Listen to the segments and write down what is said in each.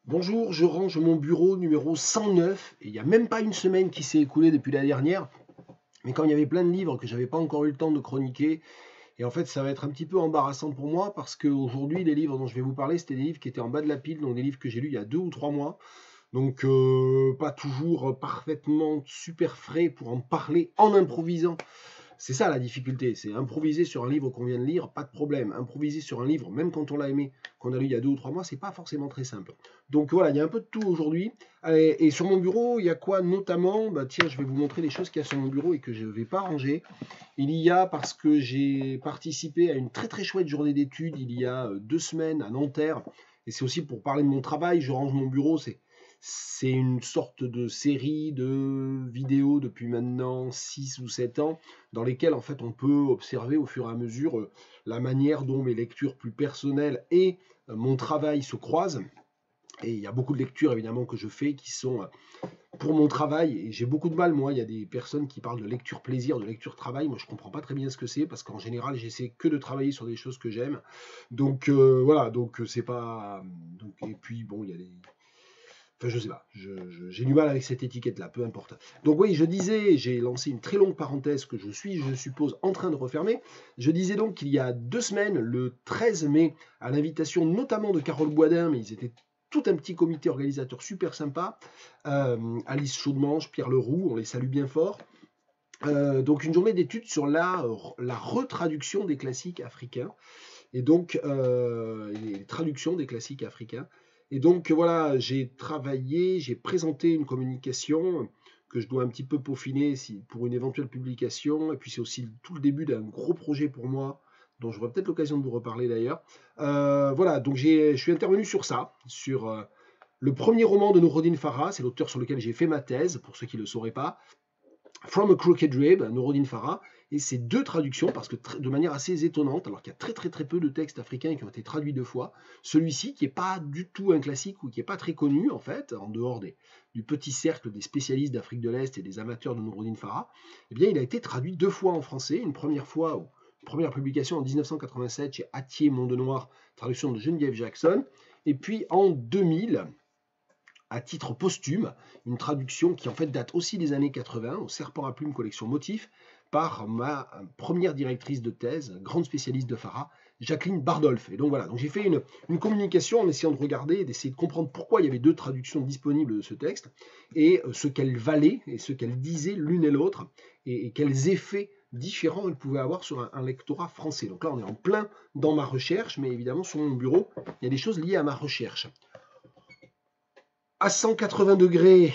Bonjour, je range mon bureau numéro 109 et il n'y a même pas une semaine qui s'est écoulée depuis la dernière. Mais comme il y avait plein de livres que j'avais pas encore eu le temps de chroniquer, et en fait ça va être un petit peu embarrassant pour moi parce qu'aujourd'hui les livres dont je vais vous parler c'était des livres qui étaient en bas de la pile, donc des livres que j'ai lus il y a 2 ou 3 mois. Donc pas toujours parfaitement super frais pour en parler en improvisant. C'est ça la difficulté, c'est improviser sur un livre qu'on vient de lire, pas de problème. Improviser sur un livre, même quand on l'a aimé, qu'on a lu il y a 2 ou 3 mois, c'est pas forcément très simple. Donc voilà, il y a un peu de tout aujourd'hui. Et sur mon bureau, il y a quoi notamment? Bah tiens, je vais vous montrer les choses qu'il y a sur mon bureau et que je ne vais pas ranger. Il y a, parce que j'ai participé à une très très chouette journée d'études il y a 2 semaines à Nanterre, et c'est aussi pour parler de mon travail, je range mon bureau, c'est une sorte de série de vidéos depuis maintenant 6 ou 7 ans, dans lesquelles en fait on peut observer au fur et à mesure la manière dont mes lectures plus personnelles et mon travail se croisent. Et il y a beaucoup de lectures évidemment que je fais qui sont pour mon travail, et j'ai beaucoup de mal, moi, il y a des personnes qui parlent de lecture plaisir, de lecture travail, moi je comprends pas très bien ce que c'est, parce qu'en général j'essaie que de travailler sur des choses que j'aime, donc voilà, donc c'est pas... Donc, et puis bon, il y a des... Enfin je sais pas, j'ai du mal avec cette étiquette-là, peu importe. Donc oui, je disais, j'ai lancé une très longue parenthèse que je suis, je suppose, en train de refermer. Je disais donc qu'il y a 2 semaines, le 13 mai, à l'invitation notamment de Carole Boisdin, mais ils étaient tout un petit comité organisateur super sympa. Alice Chaudemange, Pierre Leroux, on les salue bien fort. Donc une journée d'études sur la retraduction des classiques africains et donc les traductions des classiques africains. Et donc voilà, j'ai travaillé, j'ai présenté une communication que je dois un petit peu peaufiner pour une éventuelle publication. Et puis c'est aussi tout le début d'un gros projet pour moi, dont j'aurai peut-être l'occasion de vous reparler d'ailleurs. Voilà, donc je suis intervenu sur ça, sur le premier roman de Noureddin Farah, c'est l'auteur sur lequel j'ai fait ma thèse, pour ceux qui ne le sauraient pas. From a Crooked Rib, Noureddin Farah, et ces deux traductions, parce que de manière assez étonnante, alors qu'il y a très très très peu de textes africains qui ont été traduits 2 fois, celui-ci qui n'est pas du tout un classique ou qui n'est pas très connu en fait, en dehors du petit cercle des spécialistes d'Afrique de l'Est et des amateurs de Noureddin Farah, eh bien il a été traduit 2 fois en français, une première fois, une première publication en 1987 chez Hatier Monde Noir, traduction de Geneviève Jackson, et puis en 2000, à titre posthume, une traduction qui en fait date aussi des années 80, au Serpent à plumes collection Motif, par ma première directrice de thèse, grande spécialiste de Farah, Jacqueline Bardolph. Et donc voilà, donc j'ai fait une communication en essayant de regarder et d'essayer de comprendre pourquoi il y avait deux traductions disponibles de ce texte, et ce qu'elles valaient et ce qu'elles disaient l'une et l'autre, et quels effets différents elles pouvaient avoir sur un lectorat français. Donc là, on est en plein dans ma recherche, mais évidemment, sur mon bureau, il y a des choses liées à ma recherche. À 180 degrés,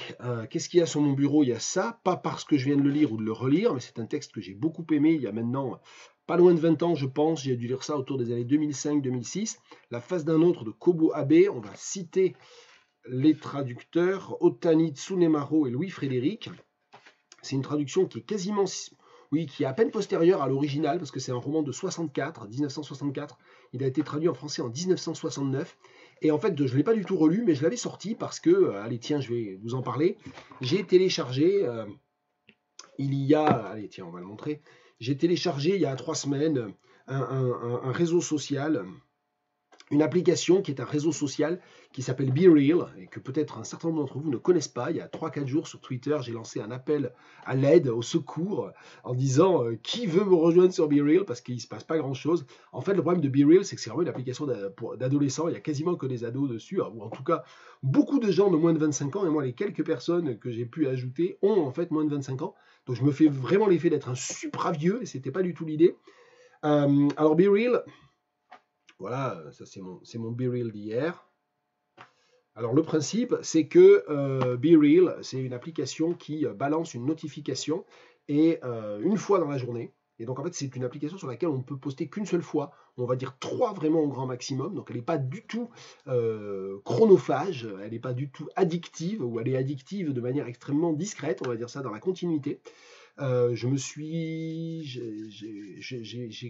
qu'est-ce qu'il y a sur mon bureau? Il y a ça, pas parce que je viens de le lire ou de le relire, mais c'est un texte que j'ai beaucoup aimé il y a maintenant pas loin de 20 ans, je pense. J'ai dû lire ça autour des années 2005-2006. La face d'un autre de Kobo Abe. On va citer les traducteurs, Otani Tsunemaro et Louis Frédéric. C'est une traduction qui est quasiment, oui, qui est à peine postérieure à l'original, parce que c'est un roman de 1964. Il a été traduit en français en 1969. Et en fait, je ne l'ai pas du tout relu, mais je l'avais sorti parce que, allez, tiens, je vais vous en parler. J'ai téléchargé, il y a, allez, tiens, on va le montrer. J'ai téléchargé il y a 3 semaines un réseau social, une application qui est un réseau social qui s'appelle BeReal et que peut-être un certain nombre d'entre vous ne connaissent pas. Il y a 3-4 jours sur Twitter, j'ai lancé un appel à l'aide, au secours, en disant qui veut me rejoindre sur BeReal parce qu'il ne se passe pas grand-chose. En fait, le problème de BeReal, c'est que c'est vraiment une application d'adolescents. Il n'y a quasiment que des ados dessus, ou en tout cas beaucoup de gens de moins de 25 ans. Et moi, les quelques personnes que j'ai pu ajouter ont en fait moins de 25 ans. Donc je me fais vraiment l'effet d'être un supra vieux et c'était pas du tout l'idée. Alors BeReal, voilà, ça c'est mon BeReal d'hier. Alors le principe, c'est que BeReal, c'est une application qui balance une notification et une fois dans la journée. Et donc en fait, c'est une application sur laquelle on ne peut poster qu'une seule fois. On va dire 3 vraiment au grand maximum. Donc elle n'est pas du tout chronophage, elle n'est pas du tout addictive, ou elle est addictive de manière extrêmement discrète, on va dire ça, dans la continuité. J'ai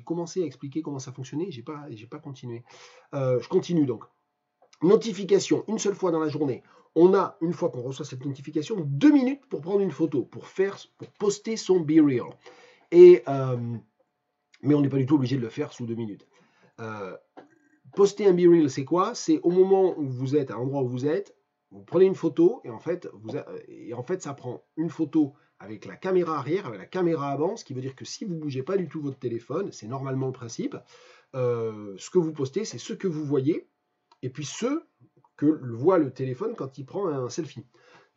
commencé à expliquer comment ça fonctionnait, j'ai pas continué. Je continue donc. Notification, une seule fois dans la journée. On a, une fois qu'on reçoit cette notification, 2 minutes pour prendre une photo, pour poster son BeReal. Mais on n'est pas du tout obligé de le faire sous 2 minutes. poster un BeReal, c'est quoi? C'est au moment où vous êtes, à l'endroit où vous êtes, vous prenez une photo et en fait, ça prend une photo avec la caméra arrière, avec la caméra avant, ce qui veut dire que si vous ne bougez pas du tout votre téléphone, c'est normalement le principe, ce que vous postez, c'est ce que vous voyez, et puis ce que voit le téléphone quand il prend un selfie.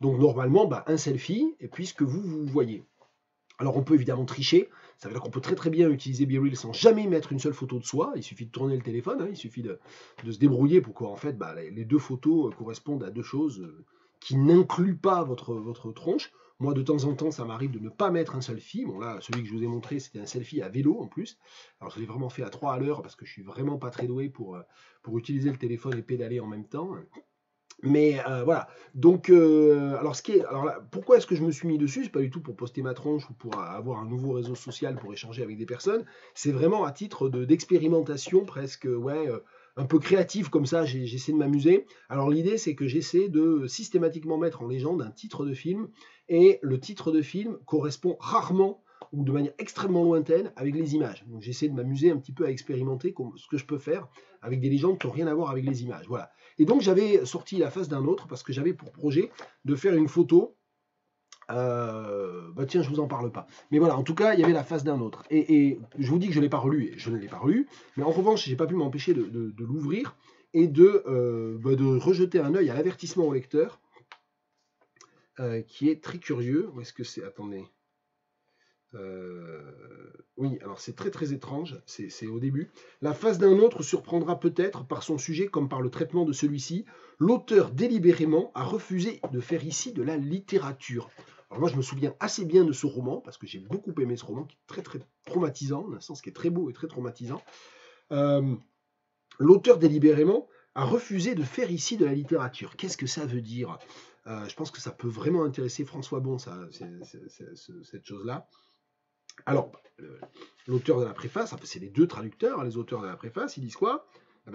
Donc normalement, un selfie, et puis ce que vous voyez. Alors on peut évidemment tricher, ça veut dire qu'on peut très très bien utiliser BeReal sans jamais mettre une seule photo de soi, il suffit de tourner le téléphone, hein, il suffit de se débrouiller pour qu'en fait les deux photos correspondent à deux choses qui n'incluent pas votre tronche. Moi de temps en temps ça m'arrive de ne pas mettre un selfie, bon là celui que je vous ai montré c'était un selfie à vélo en plus, alors je l'ai vraiment fait à 3 à l'heure parce que je suis vraiment pas très doué pour utiliser le téléphone et pédaler en même temps. Mais voilà, donc alors là, pourquoi est-ce que je me suis mis dessus? C'est pas du tout pour poster ma tronche ou pour avoir un nouveau réseau social pour échanger avec des personnes. C'est vraiment à titre d'expérimentation presque, ouais, un peu créatif comme ça. J'essaie de m'amuser. Alors l'idée, c'est que j'essaie de systématiquement mettre en légende un titre de film et le titre de film correspond rarement ou de manière extrêmement lointaine avec les images. Donc j'essaie de m'amuser un petit peu à expérimenter ce que je peux faire avec des légendes qui n'ont rien à voir avec les images. Voilà. Et donc j'avais sorti la face d'un autre parce que j'avais pour projet de faire une photo. Tiens, je vous en parle pas. Mais voilà, en tout cas, il y avait la face d'un autre. Et je vous dis que je ne l'ai pas relu, et je ne l'ai pas relu. Mais en revanche, j'ai pas pu m'empêcher de l'ouvrir et de rejeter un œil à l'avertissement au lecteur, qui est très curieux. Où est-ce que c'est? Attendez. Oui, alors c'est très très étrange, c'est au début. La face d'un autre surprendra peut-être par son sujet comme par le traitement de celui-ci. L'auteur délibérément a refusé de faire ici de la littérature. Alors moi je me souviens assez bien de ce roman, parce que j'ai beaucoup aimé ce roman, qui est très très traumatisant, dans un sens qui est très beau et très traumatisant. L'auteur délibérément a refusé de faire ici de la littérature. Qu'est-ce que ça veut dire? Je pense que ça peut vraiment intéresser François Bon, cette chose-là. Alors, l'auteur de la préface, c'est les deux traducteurs, les auteurs de la préface, ils disent quoi?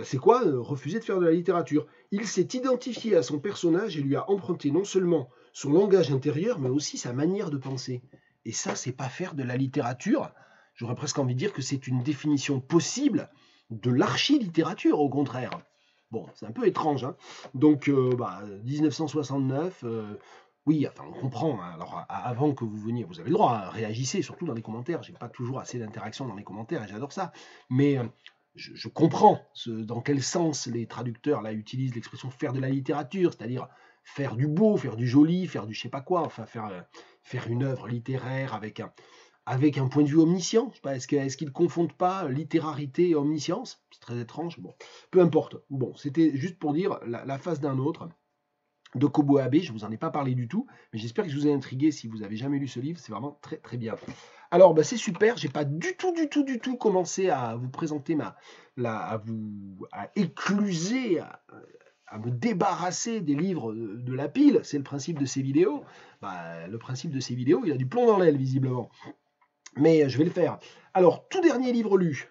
C'est quoi refuser de faire de la littérature? Il s'est identifié à son personnage et lui a emprunté non seulement son langage intérieur, mais aussi sa manière de penser. Et ça, c'est pas faire de la littérature. J'aurais presque envie de dire que c'est une définition possible de l'archi-littérature, au contraire. Bon, c'est un peu étrange, hein. Donc, 1969... oui, enfin, on comprend. Hein. Alors, avant que vous veniez, vous avez le droit, hein, réagissez, surtout dans les commentaires. J'ai pas toujours assez d'interaction dans les commentaires et j'adore ça. Mais je comprends dans quel sens les traducteurs là utilisent l'expression faire de la littérature, c'est-à-dire faire du beau, faire du joli, faire du je sais pas quoi, enfin faire une œuvre littéraire avec un point de vue omniscient. Je sais pas, est-ce qu'ils ne confondent pas littérarité et omniscience? C'est très étrange. Bon, peu importe. Bon, c'était juste pour dire la face d'un autre. De Kobo Abe, je ne vous en ai pas parlé du tout, mais j'espère que je vous ai intrigué si vous n'avez jamais lu ce livre, c'est vraiment très très bien. Alors c'est super, j'ai pas du tout commencé à vous présenter à écluser, à me débarrasser des livres de la pile, c'est le principe de ces vidéos. Le principe de ces vidéos, il a du plomb dans l'aile visiblement. Mais je vais le faire. Alors, tout dernier livre lu,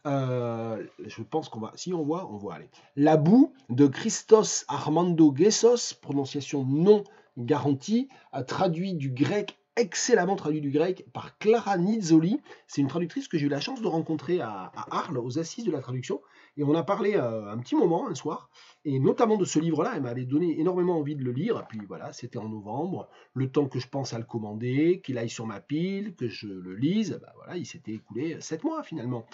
je pense qu'on va, si on voit, allez. La boue de Christos Armando Gessos, prononciation non garantie, traduit du grec, excellemment traduit du grec par Clara Nizzoli. C'est une traductrice que j'ai eu la chance de rencontrer à Arles, aux Assises de la traduction. Et on a parlé un petit moment, un soir, et notamment de ce livre-là. Elle m'avait donné énormément envie de le lire. Et puis voilà, c'était en novembre. Le temps que je pense à le commander, qu'il aille sur ma pile, que je le lise, voilà, il s'était écoulé 7 mois finalement.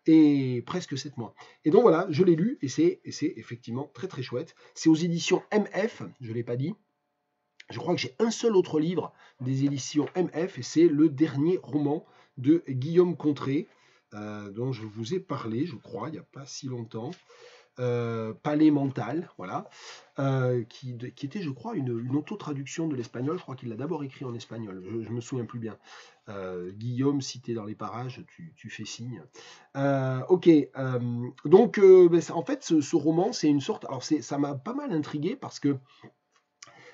Et presque 7 mois. Et donc voilà, je l'ai lu et c'est effectivement très très chouette. C'est aux éditions MF, je ne l'ai pas dit. Je crois que j'ai un seul autre livre des éditions MF et c'est le dernier roman de Guillaume Contré, dont je vous ai parlé, je crois, il n'y a pas si longtemps. Palais mental, voilà, qui était, je crois, une auto-traduction de l'espagnol. Je crois qu'il l'a d'abord écrit en espagnol, je me souviens plus bien. Guillaume, si tu es dans les parages, tu fais signe. Ok, donc en fait, ce roman, c'est une sorte... Alors, ça m'a pas mal intrigué parce que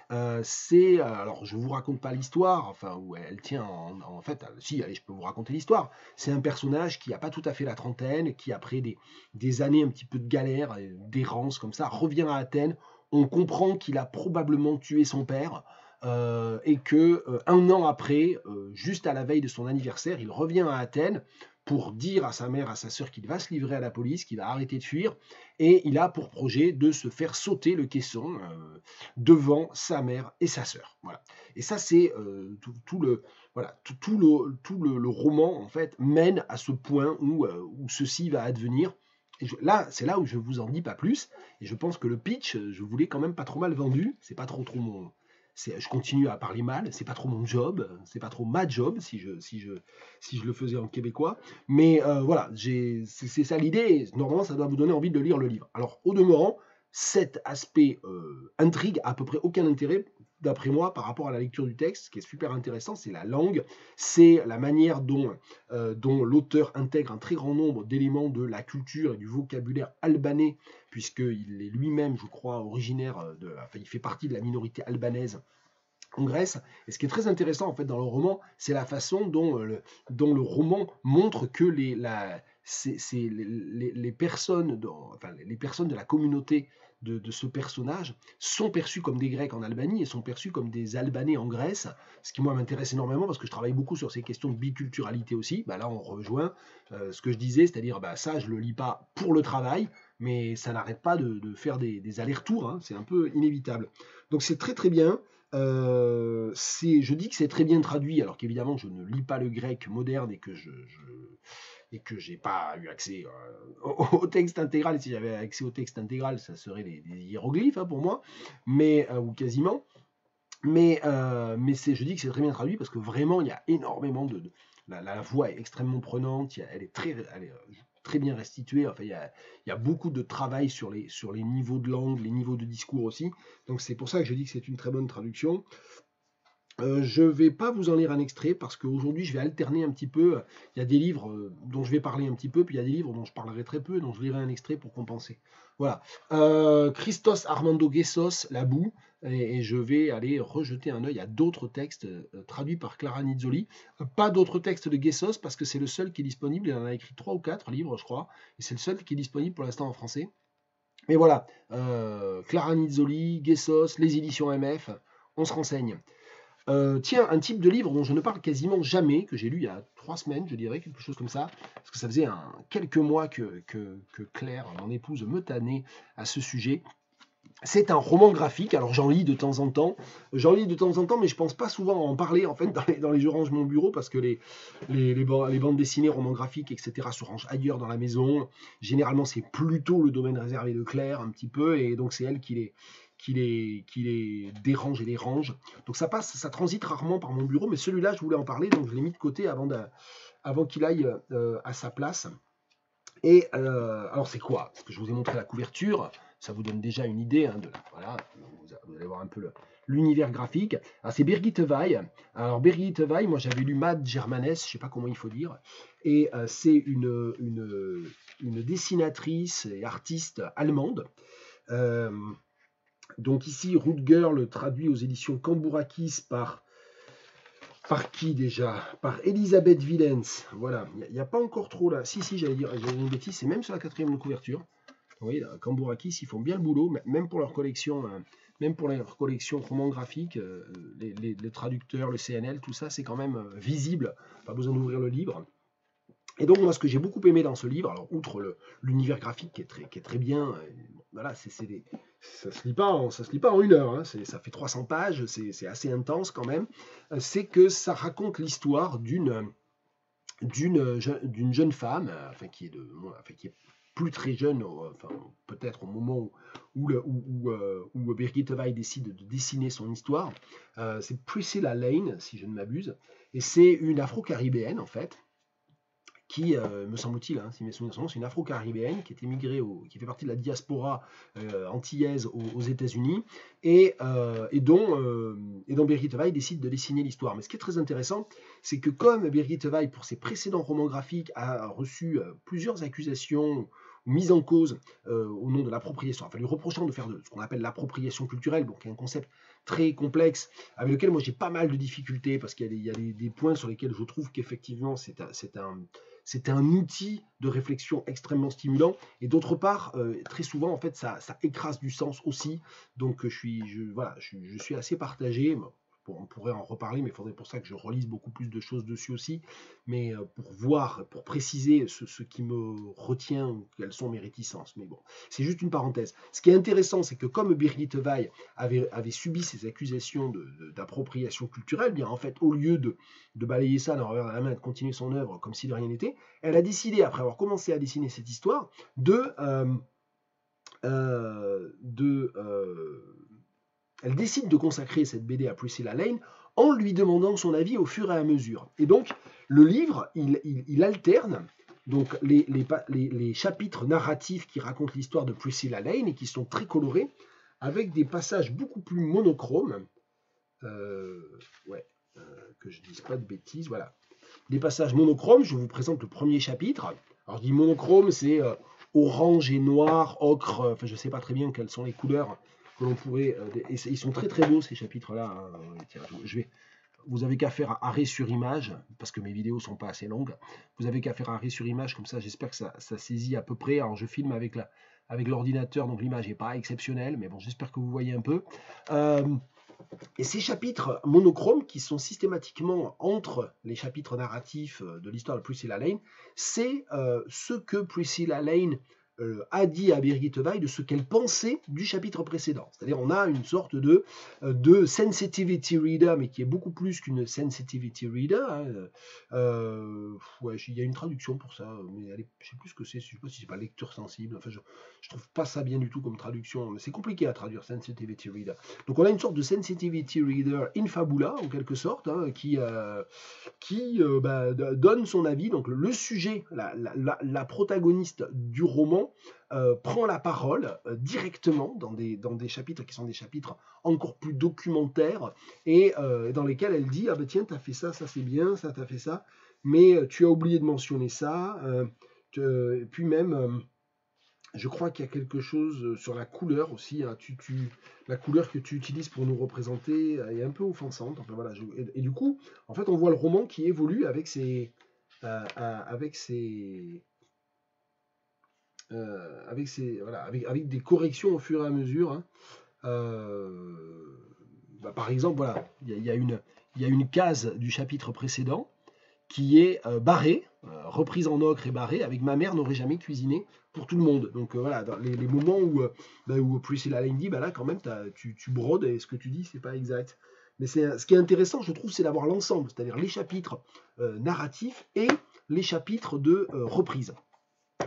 alors je vous raconte pas l'histoire, enfin où elle tient en fait, si, allez, je peux vous raconter l'histoire. C'est un personnage qui n'a pas tout à fait la trentaine, qui après des années un petit peu de galère, d'errance comme ça, revient à Athènes. On comprend qu'il a probablement tué son père et que un an après, juste à la veille de son anniversaire, il revient à Athènes pour dire à sa mère, à sa sœur qu'il va se livrer à la police, qu'il va arrêter de fuir, et il a pour projet de se faire sauter le caisson devant sa mère et sa sœur. Voilà. Et ça, c'est tout le, voilà, le roman en fait mène à ce point où ceci va advenir. Et là, c'est là où je vous en dis pas plus. Et je pense que le pitch, je vous l'ai quand même pas trop mal vendu. C'est pas trop mon, je continue à parler mal. C'est pas trop mon job. C'est pas trop ma job si je le faisais en québécois. Mais voilà, c'est ça l'idée. Normalement, ça doit vous donner envie de lire le livre. Alors, au demeurant, cet aspect intrigue a à peu près aucun intérêt, d'après moi, par rapport à la lecture du texte. Ce qui est super intéressant, c'est la langue, c'est la manière dont l'auteur intègre un très grand nombre d'éléments de la culture et du vocabulaire albanais, puisqu'il est lui-même, je crois, originaire enfin, il fait partie de la minorité albanaise en Grèce. Et ce qui est très intéressant en fait dans le roman, c'est la façon dont le roman montre que les personnes, enfin, les personnes de la communauté de ce personnage sont perçues comme des Grecs en Albanie et sont perçues comme des Albanais en Grèce, ce qui moi m'intéresse énormément parce que je travaille beaucoup sur ces questions de biculturalité aussi. Bah, là on rejoint ce que je disais, c'est-à-dire ça je le lis pas pour le travail, mais ça n'arrête pas de faire des allers-retours, hein, c'est un peu inévitable. Donc c'est très très bien. Je dis que c'est très bien traduit, alors qu'évidemment je ne lis pas le grec moderne et que j'ai pas eu accès au texte intégral. Si j'avais accès au texte intégral, ça serait des hiéroglyphes hein, pour moi, mais ou quasiment. Mais je dis que c'est très bien traduit parce que vraiment il y a énormément la voix est extrêmement prenante, elle est très bien restituée. Enfin, il y a beaucoup de travail sur les niveaux de langue, les niveaux de discours aussi. Donc c'est pour ça que je dis que c'est une très bonne traduction. Je ne vais pas vous en lire un extrait parce qu'aujourd'hui je vais alterner un petit peu. Il y a des livres dont je vais parler un petit peu, puis il y a des livres dont je parlerai très peu, dont je lirai un extrait pour compenser. Voilà. Christos Armando Gessos, La boue, et je vais aller rejeter un œil à d'autres textes traduits par Clara Nizzoli. Pas d'autres textes de Gessos parce que c'est le seul qui est disponible. Il en a écrit 3 ou 4 livres, je crois, et c'est le seul qui est disponible pour l'instant en français. Mais voilà, Clara Nizzoli, Gessos, les éditions MF, on se renseigne. Tiens, un type de livre dont je ne parle quasiment jamais, que j'ai lu il y a 3 semaines, je dirais, quelque chose comme ça, parce que ça faisait quelques mois que Claire, mon épouse, me tannait à ce sujet. C'est un roman graphique, alors j'en lis de temps en temps, mais je pense pas souvent en parler en fait dans les je range mon bureau parce que les bandes dessinées, romans graphiques, etc. se rangent ailleurs dans la maison. Généralement, c'est plutôt le domaine réservé de Claire un petit peu, et donc c'est elle qui les dérange et les range. Donc ça transite rarement par mon bureau, mais celui-là, je voulais en parler, donc je l'ai mis de côté avant qu'il aille à sa place. Et alors c'est quoi? Parce que je vous ai montré la couverture, ça vous donne déjà une idée hein, voilà, vous allez voir un peu l'univers graphique. Alors c'est Birgit Weill. Alors Birgit Weill, moi j'avais lu Mad Germanes, je ne sais pas comment il faut dire, et c'est une dessinatrice et artiste allemande. Donc ici, Root Girl traduit aux éditions Cambourakis par qui déjà? Par Elisabeth Willens. Voilà, il n'y a pas encore trop là. Si, j'allais dire une bêtise, c'est même sur la 4e de couverture. Vous voyez, Cambourakis, ils font bien le boulot, même pour leur collection, roman graphique, les traducteurs, le CNL, tout ça, c'est quand même visible. Pas besoin d'ouvrir le livre. Et donc, moi, ce que j'ai beaucoup aimé dans ce livre, alors, outre l'univers graphique qui est très bien, voilà, ça se lit pas en 1 heure, hein, ça fait 300 pages, c'est assez intense quand même, c'est que ça raconte l'histoire d'une jeune femme, enfin, qui est plus très jeune, enfin, peut-être au moment où Birgit Weill décide de dessiner son histoire. C'est Priscilla Lane, si je ne m'abuse, et c'est une afro-caribéenne, en fait, qui, me semble-t-il, hein, si mes souvenirs sont bons, c'est une afro-caribéenne qui est émigrée, qui fait partie de la diaspora antillaise aux États-Unis, et dont Birgit Weill décide de dessiner l'histoire. Mais ce qui est très intéressant, c'est que comme Birgit Weill, pour ses précédents romans graphiques, a reçu plusieurs accusations ou mises en cause au nom de l'appropriation, enfin lui reprochant de faire ce qu'on appelle l'appropriation culturelle, donc un concept très complexe, avec lequel moi j'ai pas mal de difficultés, parce qu'il y a des points sur lesquels je trouve qu'effectivement c'est un outil de réflexion extrêmement stimulant, et d'autre part, très souvent, en fait, ça écrase du sens aussi, donc je suis assez partagé. on pourrait en reparler, mais il faudrait pour ça que je relise beaucoup plus de choses dessus aussi, mais pour voir, pour préciser ce qui me retient, quelles sont mes réticences. Mais bon, c'est juste une parenthèse. Ce qui est intéressant, c'est que comme Birgit Weill avait subi ces accusations d'appropriation culturelle, bien en fait, au lieu de balayer ça d'un revers de la main et de continuer son œuvre comme si de rien n'était, elle a décidé, après avoir commencé à dessiner cette histoire, elle décide de consacrer cette BD à Priscilla Lane en lui demandant son avis au fur et à mesure. Et donc, le livre, il alterne donc les chapitres narratifs qui racontent l'histoire de Priscilla Lane et qui sont très colorés, avec des passages beaucoup plus monochromes. Que je ne dise pas de bêtises, voilà. Des passages monochromes, je vous présente le premier chapitre. Alors, je dis monochrome, c'est orange et noir, ocre, enfin, je ne sais pas très bien quelles sont les couleurs que l'on pourrait. Ils sont très très beaux ces chapitres-là. Hein. Tiens, vous avez qu'à faire arrêt sur image, parce que mes vidéos sont pas assez longues. Vous avez qu'à faire arrêt sur image, comme ça j'espère que ça saisit à peu près. Alors je filme avec l'ordinateur, donc l'image n'est pas exceptionnelle, mais bon, j'espère que vous voyez un peu. Et ces chapitres monochromes qui sont systématiquement entre les chapitres narratifs de l'histoire de Priscilla Lane, c'est ce que Priscilla Lane a dit à Birgit Weill de ce qu'elle pensait du chapitre précédent. C'est-à-dire on a une sorte de sensitivity reader, mais qui est beaucoup plus qu'une sensitivity reader. Hein. Il y a une traduction pour ça, mais je ne sais plus ce que c'est, je ne sais pas si c'est pas lecteur sensible. Enfin, je trouve pas ça bien du tout comme traduction. C'est compliqué à traduire, sensitivity reader. Donc on a une sorte de sensitivity reader in fabula, en quelque sorte, hein, qui donne son avis. Donc le sujet, la protagoniste du roman, prend la parole directement dans des chapitres qui sont des chapitres encore plus documentaires et dans lesquels elle dit « Ah ben tiens, t'as fait ça, ça c'est bien, ça t'as fait ça, mais tu as oublié de mentionner ça. Puis même, je crois qu'il y a quelque chose sur la couleur aussi. Hein, la couleur que tu utilises pour nous représenter est un peu offensante. Enfin, voilà, et du coup, en fait, on voit le roman qui évolue avec avec des corrections au fur et à mesure. Hein. Par exemple, voilà, il y a une case du chapitre précédent qui est barrée, reprise en ocre et barrée, avec ma mère n'aurait jamais cuisiné pour tout le monde. Donc voilà, dans les moments où Priscilla Lane dit, là quand même, tu brodes et ce que tu dis, c'est pas exact. Mais ce qui est intéressant, je trouve, c'est d'avoir l'ensemble, c'est-à-dire les chapitres narratifs et les chapitres de reprise.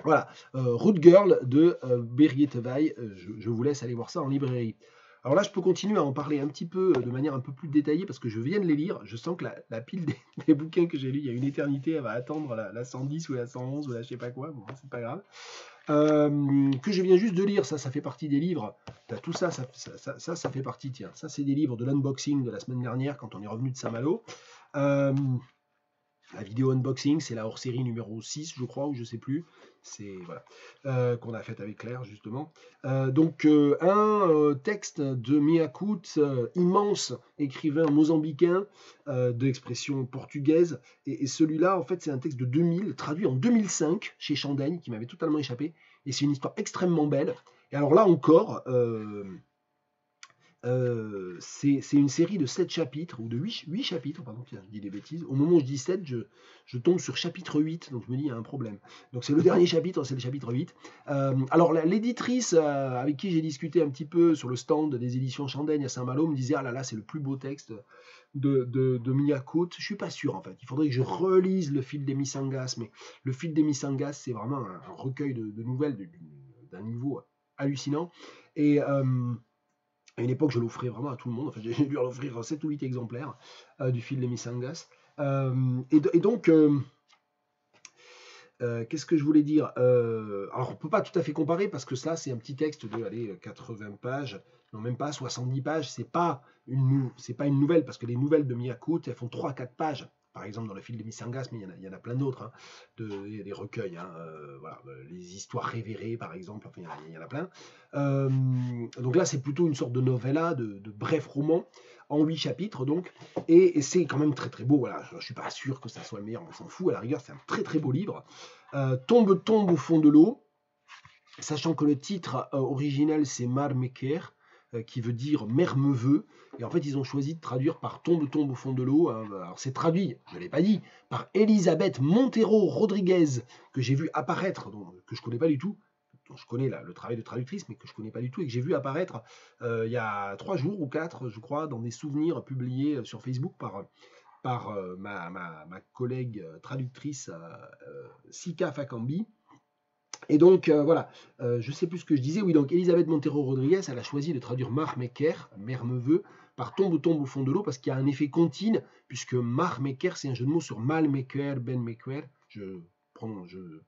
Voilà, Root Girl de Birgit Weill, je vous laisse aller voir ça en librairie. Alors là, je peux continuer à en parler un petit peu de manière un peu plus détaillée parce que je viens de les lire. Je sens que la pile des bouquins que j'ai lus il y a une éternité, elle va attendre la 110 ou la 111 ou la je sais pas quoi. Bon, c'est pas grave. Que je viens juste de lire, ça fait partie des livres. Tout ça fait partie, tiens. Ça, c'est des livres de l'unboxing de la semaine dernière quand on est revenu de Saint-Malo. La vidéo unboxing, c'est la hors-série numéro 6, je crois, ou je sais plus. C'est voilà, qu'on a faite avec Claire, justement. Donc, un texte de Miakout, immense écrivain mozambicain d'expression portugaise. Et celui-là, en fait, c'est un texte de 2000, traduit en 2005 chez Chandaigne, qui m'avait totalement échappé. Et c'est une histoire extrêmement belle. Et alors là encore, c'est une série de 7 chapitres, ou de 8 chapitres, pardon, tiens, je dis des bêtises. Au moment où je dis 7, je tombe sur chapitre 8, donc je me dis, il y a un problème. Donc c'est le dernier chapitre, c'est le chapitre 8. Alors l'éditrice avec qui j'ai discuté un petit peu sur le stand des éditions Chandaigne à Saint-Malo me disait, ah là là, c'est le plus beau texte de Miyakote. Je suis pas sûr, en fait. Il faudrait que je relise Le Fil des Missangas, mais Le Fil des Missangas, c'est vraiment un recueil de nouvelles d'un niveau hallucinant. Et à une époque, je l'offrais vraiment à tout le monde. Enfin, j'ai dû en offrir 7 ou 8 exemplaires du Fil des Missangas. Et donc, qu'est-ce que je voulais dire alors, on ne peut pas tout à fait comparer parce que ça, c'est un petit texte de 80 pages, non, même pas 70 pages. C'est pas une nouvelle parce que les nouvelles de Miyakote, elles font 3-4 pages. Par exemple, dans Le Fil des Missangas, mais il y en a plein d'autres, hein, des recueils, hein, voilà, les histoires révérées, par exemple, enfin, il y en a plein. Donc là, c'est plutôt une sorte de novella, de bref roman, en 8 chapitres, donc, et c'est quand même très très beau. Voilà, je ne suis pas sûr que ça soit le meilleur, on s'en fout, à la rigueur, c'est un très très beau livre. Tombe au fond de l'eau, sachant que le titre original, c'est Mar Meker, qui veut dire mer me veut. Et en fait, ils ont choisi de traduire par tombe, tombe au fond de l'eau. Hein. Alors, c'est traduit, je ne l'ai pas dit, par Elisabeth Montero Rodriguez, que j'ai vu apparaître, que je ne connais pas du tout. Dont je connais le travail de traductrice, mais que je ne connais pas du tout, et que j'ai vu apparaître il y a 3 jours ou 4, je crois, dans des souvenirs publiés sur Facebook par ma collègue traductrice Sika Fakambi. Et donc, voilà, je ne sais plus ce que je disais. Oui, donc Elisabeth Montero Rodriguez, elle a choisi de traduire Mar Meker, mère me veut, par tombe tombe au fond de l'eau, parce qu'il y a un effet contine, puisque Mar Meker, c'est un jeu de mots sur mal Meker, ben Meker. Je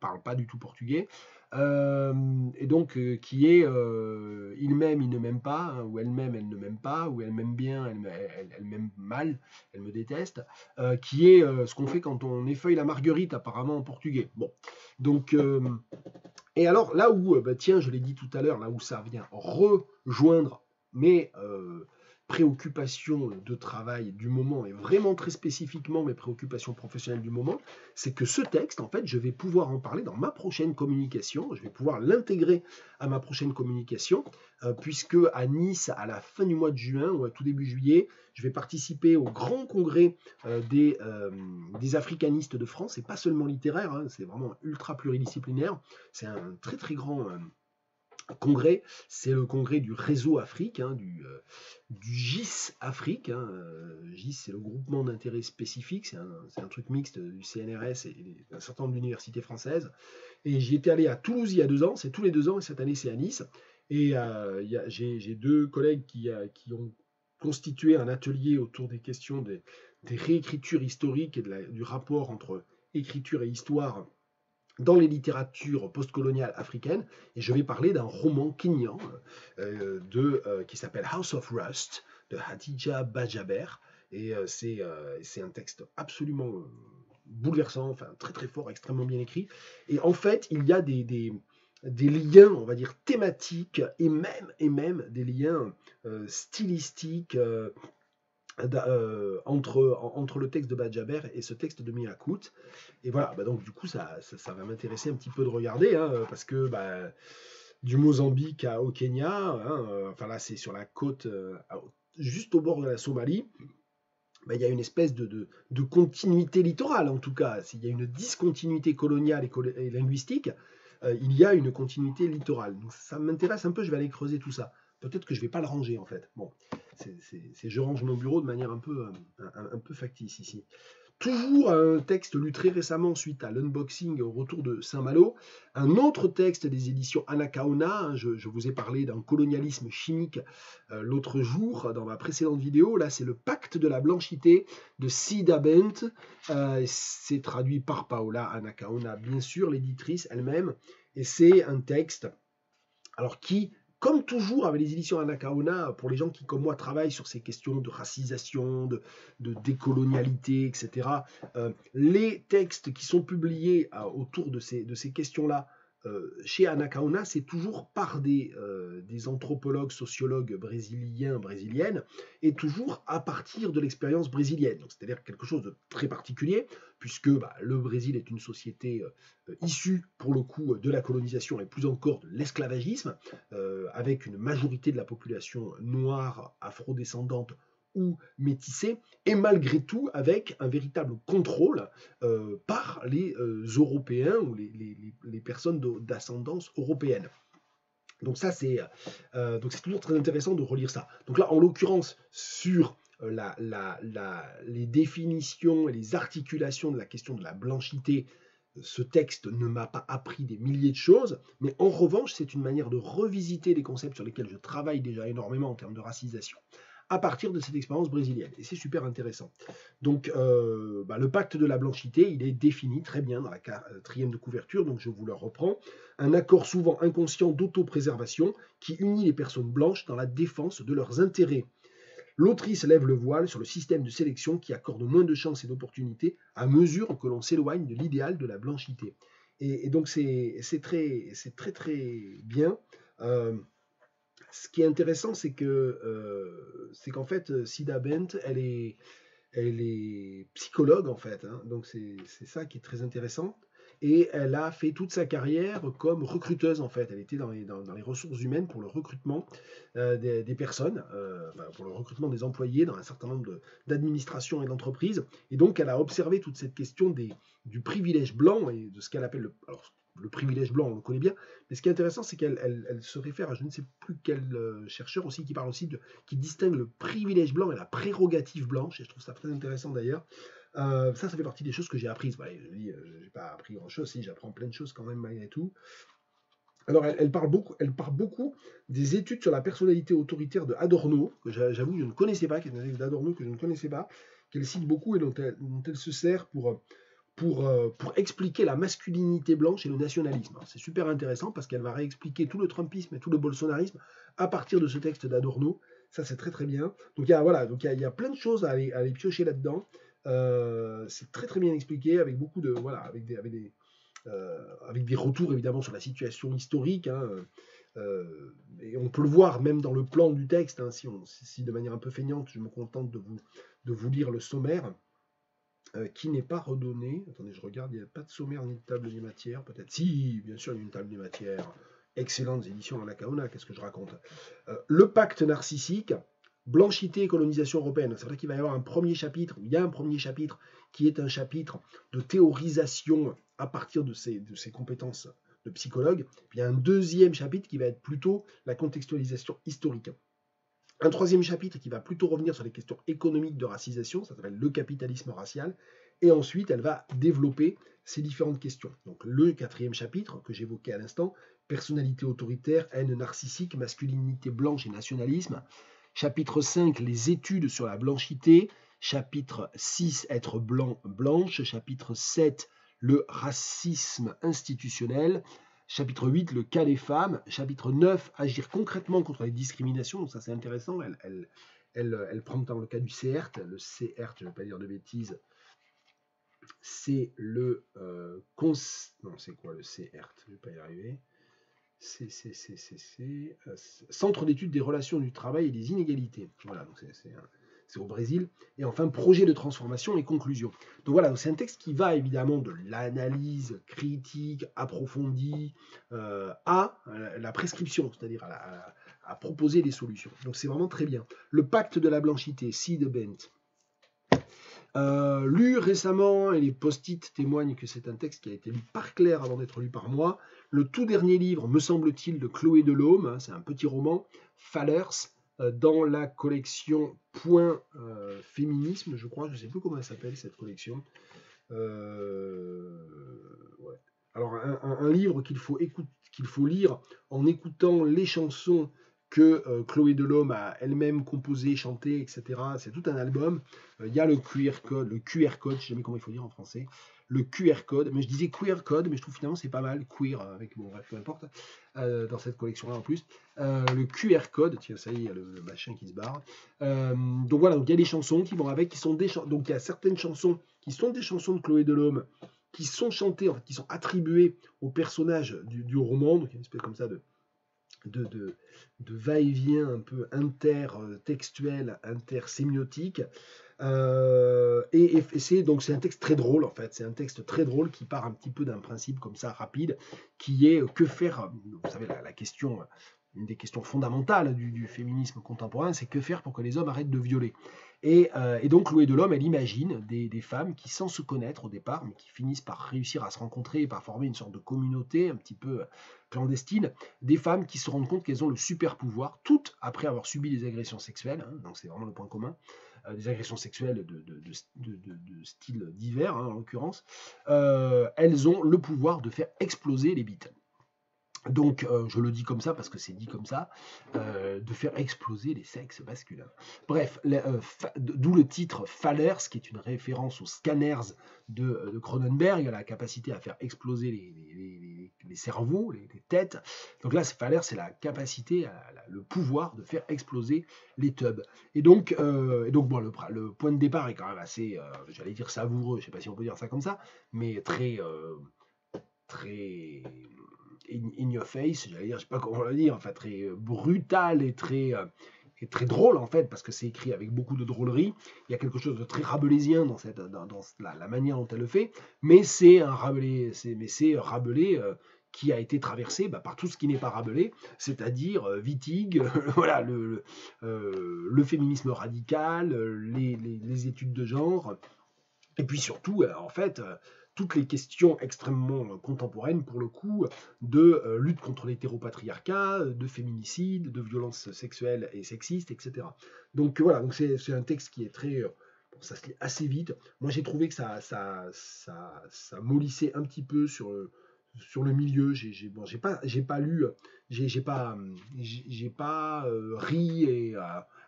parle pas du tout portugais. Et donc, qui est il m'aime, il ne m'aime pas, hein, ou elle m'aime, elle ne m'aime pas, ou elle m'aime bien, elle m'aime mal, elle me déteste, qui est ce qu'on fait quand on effeuille la marguerite, apparemment en portugais. Bon, donc. Et alors, là où, tiens, je l'ai dit tout à l'heure, là où ça vient rejoindre mes préoccupations de travail du moment, et vraiment très spécifiquement mes préoccupations professionnelles du moment, c'est que ce texte, en fait, je vais pouvoir en parler dans ma prochaine communication, je vais pouvoir l'intégrer à ma prochaine communication, puisque à Nice, à la fin du mois de juin, ou à tout début juillet, je vais participer au grand congrès des africanistes de France, et pas seulement littéraire, hein, c'est vraiment ultra pluridisciplinaire, c'est un très très grand congrès, c'est le congrès du réseau Afrique, hein, du GIS Afrique. Hein, GIS, c'est le groupement d'intérêt spécifique, c'est un truc mixte du CNRS et d'un certain nombre d'universités françaises. Et j'y étais allé à Toulouse il y a 2 ans, c'est tous les 2 ans, et cette année c'est à Nice. Et j'ai 2 collègues qui ont constitué un atelier autour des questions des réécritures historiques et du rapport entre écriture et histoire dans les littératures postcoloniales africaines, et je vais parler d'un roman kényan qui s'appelle House of Rust, de Hadija Bajaber, et c'est un texte absolument bouleversant, enfin très très fort, extrêmement bien écrit, et en fait il y a des liens, on va dire, thématiques, et même des liens stylistiques, entre le texte de Badjaber et ce texte de Mirakout. Et voilà, donc du coup, ça va m'intéresser un petit peu de regarder, hein, parce que du Mozambique au Kenya, hein, enfin là, c'est sur la côte, juste au bord de la Somalie, il y a une espèce de continuité littorale, en tout cas. S'il y a une discontinuité coloniale et linguistique, il y a une continuité littorale. Donc ça m'intéresse un peu, je vais aller creuser tout ça. Peut-être que je ne vais pas le ranger, en fait. Bon, je range mon bureau de manière un peu factice ici. Toujours un texte lu très récemment suite à l'unboxing au retour de Saint-Malo. Un autre texte des éditions Anacaona. Hein, je vous ai parlé d'un colonialisme chimique l'autre jour dans ma précédente vidéo. Là, c'est le Pacte de la Blanchité de Sida Bent. C'est traduit par Paola Anacaona, bien sûr, l'éditrice elle-même. Et c'est un texte qui, comme toujours avec les éditions Anacaona, pour les gens qui, comme moi, travaillent sur ces questions de racisation, de décolonialité, etc., les textes qui sont publiés autour de ces questions-là chez Anacaona, c'est toujours par des anthropologues, sociologues brésiliennes, et toujours à partir de l'expérience brésilienne. C'est-à-dire quelque chose de très particulier, puisque le Brésil est une société issue, pour le coup, de la colonisation et plus encore de l'esclavagisme, avec une majorité de la population noire, afrodescendante ou métissée, et malgré tout avec un véritable contrôle par les Européens ou les personnes d'ascendance européenne. Donc ça, c'est toujours très intéressant de relire ça. Donc là, en l'occurrence, sur les définitions et les articulations de la question de la blanchité, ce texte ne m'a pas appris des milliers de choses, mais en revanche, c'est une manière de revisiter les concepts sur lesquels je travaille déjà énormément en termes de racisation, à partir de cette expérience brésilienne. Et c'est super intéressant. Donc, le pacte de la blanchité, il est défini très bien dans la 4e de couverture, donc je vous le reprends. Un accord souvent inconscient d'autopréservation qui unit les personnes blanches dans la défense de leurs intérêts. L'autrice lève le voile sur le système de sélection qui accorde moins de chances et d'opportunités à mesure que l'on s'éloigne de l'idéal de la blanchité. Et donc c'est très très bien. Ce qui est intéressant, c'est qu'en fait, Sida Bent, elle est psychologue en fait. Hein, donc c'est ça qui est très intéressant. et elle a fait toute sa carrière comme recruteuse en fait. Elle était dans les ressources humaines pour le recrutement des personnes, enfin, pour le recrutement des employés dans un certain nombre d'administrations et d'entreprises. Et donc elle a observé toute cette question du privilège blanc et de ce qu'elle appelle alors, le privilège blanc, on le connaît bien, mais ce qui est intéressant, c'est qu'elle se réfère à je ne sais plus quel chercheur aussi qui parle aussi qui distingue le privilège blanc et la prérogative blanche, et je trouve ça très intéressant d'ailleurs. Ça fait partie des choses que j'ai apprises. Ouais, je dis, j'ai pas appris grand-chose, si j'apprends plein de choses quand même malgré tout. Alors, elle parle beaucoup des études sur la personnalité autoritaire de Adorno, que j'avoue je ne connaissais pas, qui est un texte d'Adorno que je ne connaissais pas, qu'elle cite beaucoup et dont elle se sert pour expliquer la masculinité blanche et le nationalisme. C'est super intéressant parce qu'elle va réexpliquer tout le trumpisme et tout le bolsonarisme à partir de ce texte d'Adorno. Ça, c'est très très bien. Donc, il y a plein de choses à aller piocher là-dedans. C'est très très bien expliqué avec beaucoup de. Voilà, avec des retours évidemment sur la situation historique. Et on peut le voir même dans le plan du texte, hein, si de manière un peu feignante, je me contente de vous lire le sommaire. Qui n'est pas redonné. Attendez, je regarde, il n'y a pas de sommaire ni de table des matières, peut-être. Si, bien sûr, il y a une table des matières. Excellentes éditions Anacaona, qu'est-ce que je raconte. Le pacte narcissique, blanchité et colonisation européenne. C'est vrai qu'il va y avoir un premier chapitre, où il y a un premier chapitre qui est un chapitre de théorisation à partir de ses compétences de psychologue. Puis il y a un deuxième chapitre qui va être plutôt la contextualisation historique. Un troisième chapitre qui va plutôt revenir sur les questions économiques de racisation, ça s'appelle le capitalisme racial, et ensuite elle va développer ces différentes questions. Donc le quatrième chapitre que j'évoquais à l'instant, personnalité autoritaire, haine narcissique, masculinité blanche et nationalisme. Chapitre 5, les études sur la blanchité. Chapitre 6, être blanc, blanche. Chapitre 7, le racisme institutionnel. Chapitre 8, le cas des femmes. Chapitre 9, agir concrètement contre les discriminations. Donc ça, c'est intéressant. Elle prend dans le cas du CERT. Le CERT, je ne vais pas dire de bêtises. C'est le... non, c'est quoi le CERT? Je ne vais pas y arriver. Centre d'études des relations du travail et des inégalités. Voilà, donc c'est au Brésil. Et enfin, projet de transformation et conclusion. Donc voilà, c'est un texte qui va évidemment de l'analyse critique, approfondie, à la prescription, c'est-à-dire à proposer des solutions. Donc c'est vraiment très bien. Le pacte de la blanchité, Sid Bent. Lu récemment, et les post-it témoignent que c'est un texte qui a été lu par Claire avant d'être lu par moi. Le tout dernier livre, me semble-t-il, de Chloé Delhomme, hein, c'est un petit roman, Fallers, dans la collection Point Féminisme, je crois, je ne sais plus comment elle s'appelle cette collection. Ouais. Alors un livre qu'il faut lire en écoutant les chansons que Chloé Delhomme a elle-même composé, chanté, etc. C'est tout un album. Il y a le QR code, je ne sais jamais comment il faut dire en français, le QR code, mais je disais queer code, mais je trouve finalement c'est pas mal, queer, avec bon bref, peu importe, dans cette collection-là en plus. Le QR code, tiens, ça y est, il y a le machin qui se barre. Donc voilà, donc il y a des chansons qui vont avec, qui sont donc il y a certaines chansons qui sont des chansons de Chloé Delhomme, qui sont chantées, en fait, qui sont attribuées au personnage du roman, donc il y a une espèce comme ça de va-et-vient un peu intertextuel, intersémiotique. Et c'est un texte très drôle en fait. C'est un texte très drôle qui part un petit peu d'un principe comme ça rapide, qui est que faire. Vous savez la question, une des questions fondamentales du féminisme contemporain, c'est que faire pour que les hommes arrêtent de violer. Et donc Chloé Delhomme, elle imagine des femmes qui, sans se connaître au départ, mais qui finissent par réussir à se rencontrer et par former une sorte de communauté un petit peu clandestine, des femmes qui se rendent compte qu'elles ont le super pouvoir, toutes après avoir subi des agressions sexuelles, hein, donc c'est vraiment le point commun, des agressions sexuelles de styles divers, hein, en l'occurrence, elles ont le pouvoir de faire exploser les bites. Donc, je le dis comme ça parce que c'est dit comme ça, de faire exploser les sexes masculins. Bref, d'où le titre Fallers, qui est une référence aux scanners de Cronenberg, à la capacité à faire exploser les cerveaux, les têtes. Donc là, Fallers, c'est la capacité, le pouvoir de faire exploser les tubs. Et donc bon, le point de départ est quand même assez, j'allais dire savoureux, je ne sais pas si on peut dire ça comme ça, mais très in your face, j'allais dire, je sais pas comment le dire, enfin très brutal et très est très drôle en fait, parce que c'est écrit avec beaucoup de drôlerie. Il y a quelque chose de très rabelaisien dans la manière dont elle le fait, mais c'est Rabelais, qui a été traversé par tout ce qui n'est pas Rabelais, c'est-à-dire Wittig, voilà, le féminisme radical, les études de genre, et puis surtout, en fait, toutes les questions extrêmement contemporaines, pour le coup, de lutte contre l'hétéropatriarcat, de féminicide, de violences sexuelles et sexistes, etc. Donc voilà, donc c'est un texte qui est très... bon, ça se lit assez vite. Moi, j'ai trouvé que ça mollissait un petit peu sur le milieu. J'ai pas lu, j'ai pas ri et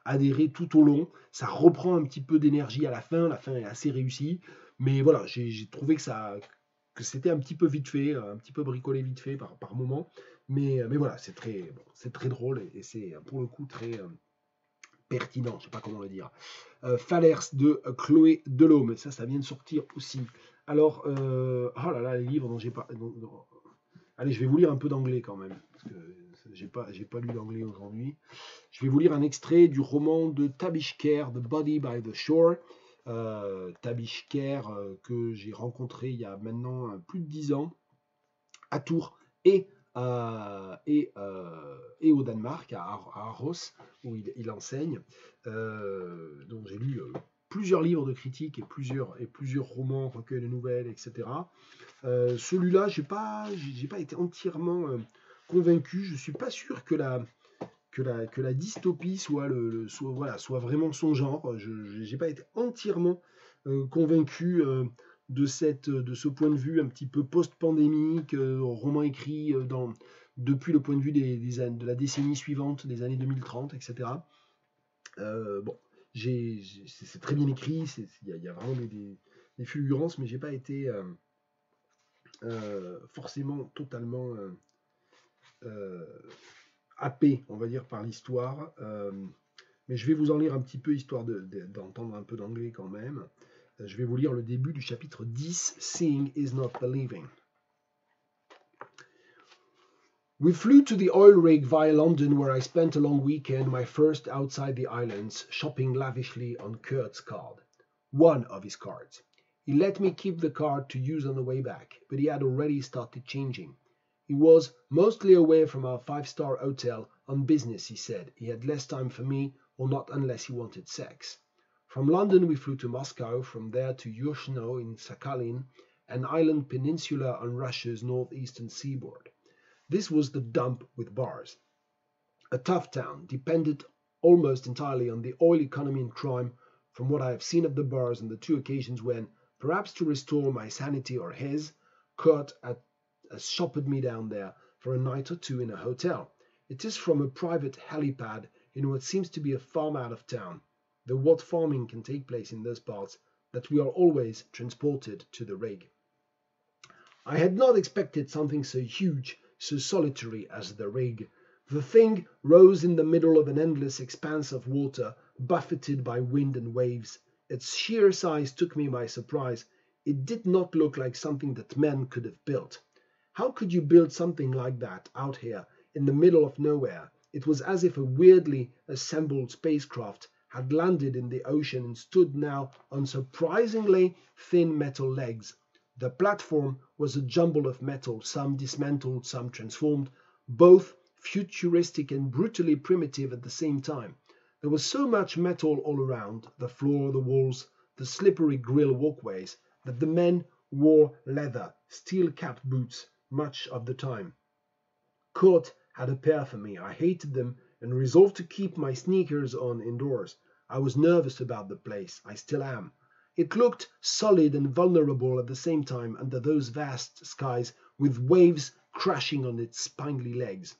adhéré tout au long. Ça reprend un petit peu d'énergie à la fin. La fin est assez réussie. Mais voilà, j'ai trouvé que c'était un petit peu vite fait, un petit peu bricolé vite fait par moment. Mais voilà, c'est très drôle et c'est pour le coup très pertinent, je sais pas comment le dire. Fallers de Chloé Delhomme, ça vient de sortir aussi. Alors, oh là là, les livres dont j'ai pas... Allez, je vais vous lire un peu d'anglais quand même, parce que j'ai pas lu d'anglais aujourd'hui. Je vais vous lire un extrait du roman de Tabish Kerr, The Body by the Shore. Tabish Kerr, que j'ai rencontré il y a maintenant plus de 10 ans, à Tours et au Danemark, à Aarhus, où il enseigne. Donc j'ai lu plusieurs livres de critique et plusieurs romans, recueils de nouvelles, etc. Celui-là, j'ai pas été entièrement convaincu. Je suis pas sûr que la dystopie soit vraiment son genre. Je n'ai pas été entièrement convaincu de ce point de vue un petit peu post-pandémique, roman écrit depuis le point de vue de la décennie suivante, des années 2030, etc. Bon, c'est très bien écrit, il y a vraiment des fulgurances, mais j'ai pas été forcément totalement happé, on va dire, par l'histoire. Mais je vais vous en lire un petit peu, histoire d'entendre un peu d'anglais quand même. Je vais vous lire le début du chapitre 10, Seeing is not believing. We flew to the oil rig via London, where I spent a long weekend, my first outside the islands, shopping lavishly on Kurt's card. One of his cards. He let me keep the card to use on the way back, but he had already started changing. He was mostly away from our 5-star hotel on business, he said. He had less time for me, or not unless he wanted sex. From London we flew to Moscow, from there to Yushno in Sakhalin, an island peninsula on Russia's northeastern seaboard. This was the dump with bars. A tough town, dependent almost entirely on the oil economy and crime, from what I have seen of the bars on the 2 occasions when, perhaps to restore my sanity or his, Kurt has shopped me down there for a night or 2 in a hotel. It is from a private helipad in what seems to be a farm out of town, though what farming can take place in those parts, that we are always transported to the rig. I had not expected something so huge, so solitary as the rig. The thing rose in the middle of an endless expanse of water, buffeted by wind and waves. Its sheer size took me by surprise. It did not look like something that men could have built. How could you build something like that out here, in the middle of nowhere? It was as if a weirdly assembled spacecraft had landed in the ocean and stood now on surprisingly thin metal legs. The platform was a jumble of metal, some dismantled, some transformed, both futuristic and brutally primitive at the same time. There was so much metal all around, the floor, the walls, the slippery grill walkways, that the men wore leather, steel-capped boots much of the time. Kurt had a pair for me. I hated them and resolved to keep my sneakers on indoors. I was nervous about the place. I still am. It looked solid and vulnerable at the same time under those vast skies with waves crashing on its spindly legs.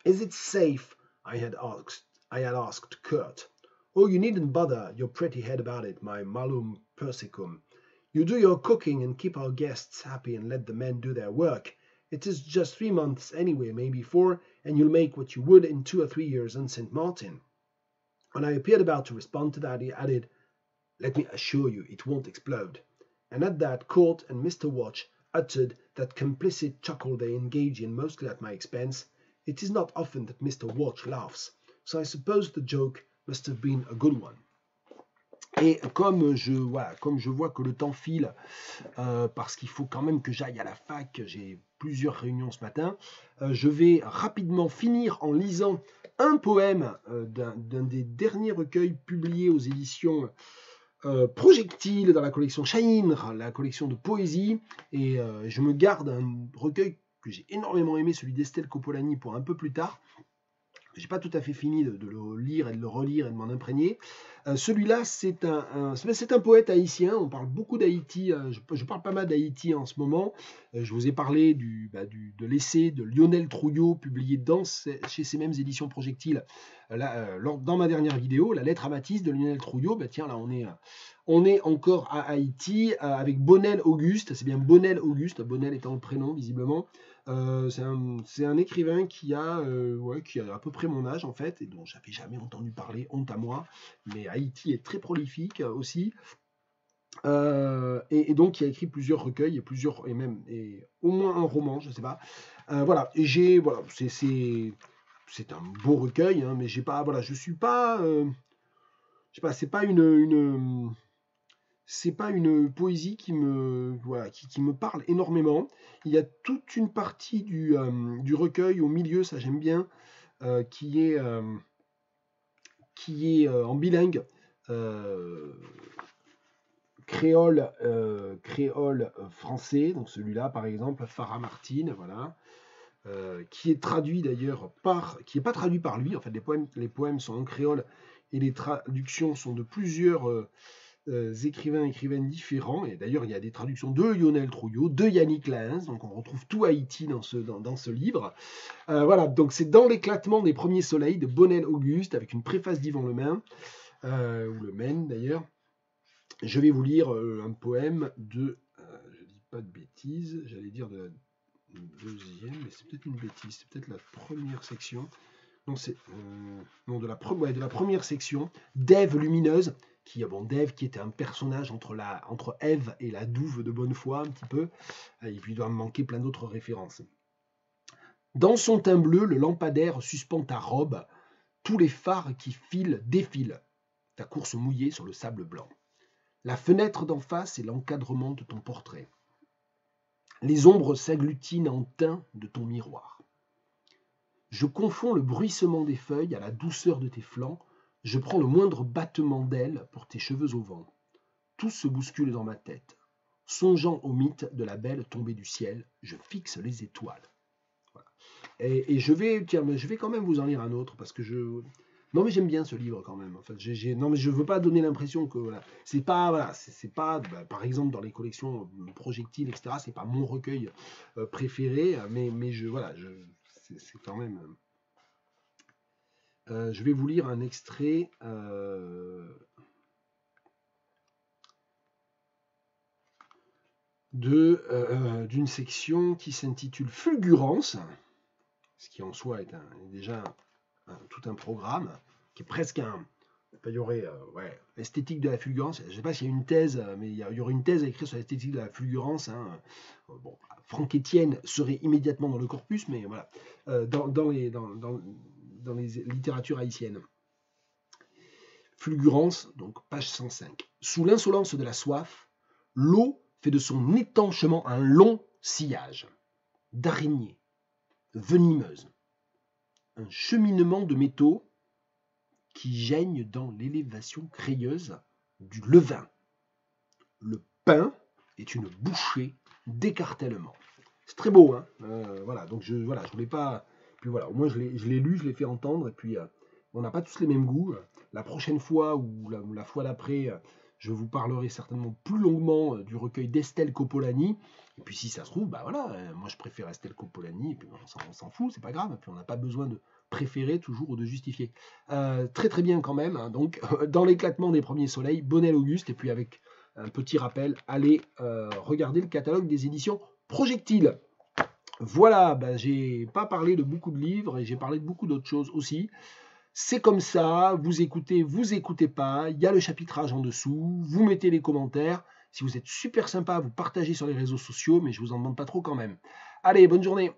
Is it safe? I had asked Kurt. Oh, you needn't bother your pretty head about it, my malum persicum. You do your cooking and keep our guests happy and let the men do their work. It is just 3 months anyway, maybe 4, and you'll make what you would in 2 or 3 years on St. Martin. When I appeared about to respond to that, he added, let me assure you it won't explode. And at that, Court and Mr. Watch uttered that complicit chuckle they engage in mostly at my expense. It is not often that Mr. Watch laughs. so I suppose the joke must have been a good one. Et comme je vois que le temps file, parce qu'il faut quand même que j'aille à la fac, j'ai plusieurs réunions ce matin, je vais rapidement finir en lisant un poème d'un des derniers recueils publiés aux éditions Projectile dans la collection Shahinr, la collection de poésie, et je me garde un recueil que j'ai énormément aimé, celui d'Estelle Coppolani, pour un peu plus tard. J'ai pas tout à fait fini de le lire et de le relire et de m'en imprégner. Celui-là, c'est un poète haïtien. On parle beaucoup d'Haïti. Je parle pas mal d'Haïti en ce moment. Je vous ai parlé de l'essai de Lionel Trouillot, publié chez ces mêmes éditions Projectiles, dans ma dernière vidéo, La lettre à Matisse de Lionel Trouillot. Tiens, là, on est encore à Haïti avec Bonnel Auguste. C'est bien Bonnel Auguste, Bonnel étant le prénom, visiblement. C'est un écrivain qui a à peu près mon âge en fait, et dont j'avais jamais entendu parler, honte à moi, mais Haïti est très prolifique aussi, et donc qui a écrit plusieurs recueils et au moins un roman, je sais pas. Voilà, et c'est un beau recueil, hein, mais je suis pas, je sais pas, c'est pas une poésie qui me parle énormément. Il y a toute une partie du recueil au milieu, ça j'aime bien, qui est en bilingue, créole français. Donc celui-là, par exemple, Farah Martine, voilà, qui est traduit d'ailleurs qui n'est pas traduit par lui. En fait, les poèmes sont en créole et les traductions sont de plusieurs écrivaines différents, et d'ailleurs il y a des traductions de Lionel Trouillot, de Yannick Lahens, donc on retrouve tout Haïti dans ce livre. Voilà, donc c'est Dans l'éclatement des premiers soleils de Bonnel Auguste, avec une préface d'Yvan Lemain, ou Le Maine d'ailleurs. Je vais vous lire un poème de, je dis pas de bêtises, j'allais dire de la deuxième, mais c'est peut-être une bêtise, c'est peut-être la première section. Non, c'est de la première section, d'Ève lumineuse, Dève qui était un personnage entre Ève et la douve de Bonnefoy, un petit peu, et puis il doit me manquer plein d'autres références. Dans son teint bleu, le lampadaire suspend ta robe, tous les phares qui filent défilent, ta course mouillée sur le sable blanc. La fenêtre d'en face est l'encadrement de ton portrait. Les ombres s'agglutinent en teint de ton miroir. Je confonds le bruissement des feuilles à la douceur de tes flancs, je prends le moindre battement d'ailes pour tes cheveux au vent. Tout se bouscule dans ma tête. Songeant au mythe de la belle tombée du ciel, je fixe les étoiles. Voilà. Et je vais quand même vous en lire un autre, parce que non mais j'aime bien ce livre quand même. En fait, non mais je veux pas donner l'impression que c'est pas par exemple dans les collections Projectiles, etc. C'est pas mon recueil préféré, mais c'est quand même. Je vais vous lire un extrait d'une section qui s'intitule Fulgurance, ce qui en soi est déjà tout un programme, qui est presque il y aurait l'esthétique de la fulgurance. Je ne sais pas s'il y a une thèse, mais il y aurait une thèse à écrire sur l'esthétique de la fulgurance. Bon, Franck Etienne serait immédiatement dans le corpus, mais voilà, dans les littératures haïtiennes. Fulgurance, donc page 105. Sous l'insolence de la soif, l'eau fait de son étanchement un long sillage d'araignées venimeuses, un cheminement de métaux qui gêne dans l'élévation crayeuse du levain. Le pain est une bouchée d'écartèlement. C'est très beau, hein. Donc je voulais pas. Puis voilà, au moins je l'ai lu, je l'ai fait entendre, et puis on n'a pas tous les mêmes goûts. La prochaine fois ou la fois d'après, je vous parlerai certainement plus longuement du recueil d'Estelle Coppolani. Et puis si ça se trouve, moi je préfère Estelle Coppolani, et puis on s'en fout, c'est pas grave. Et puis on n'a pas besoin de préférer toujours ou de justifier. Très très bien quand même, hein. Donc dans l'éclatement des premiers soleils, Bonnel Auguste, et puis avec un petit rappel, allez regarder le catalogue des éditions Projectiles. Voilà, j'ai pas parlé de beaucoup de livres, et j'ai parlé de beaucoup d'autres choses aussi. C'est comme ça, vous écoutez pas, il y a le chapitrage en dessous, vous mettez les commentaires. Si vous êtes super sympa, vous partagez sur les réseaux sociaux, mais je vous en demande pas trop quand même. Allez, bonne journée.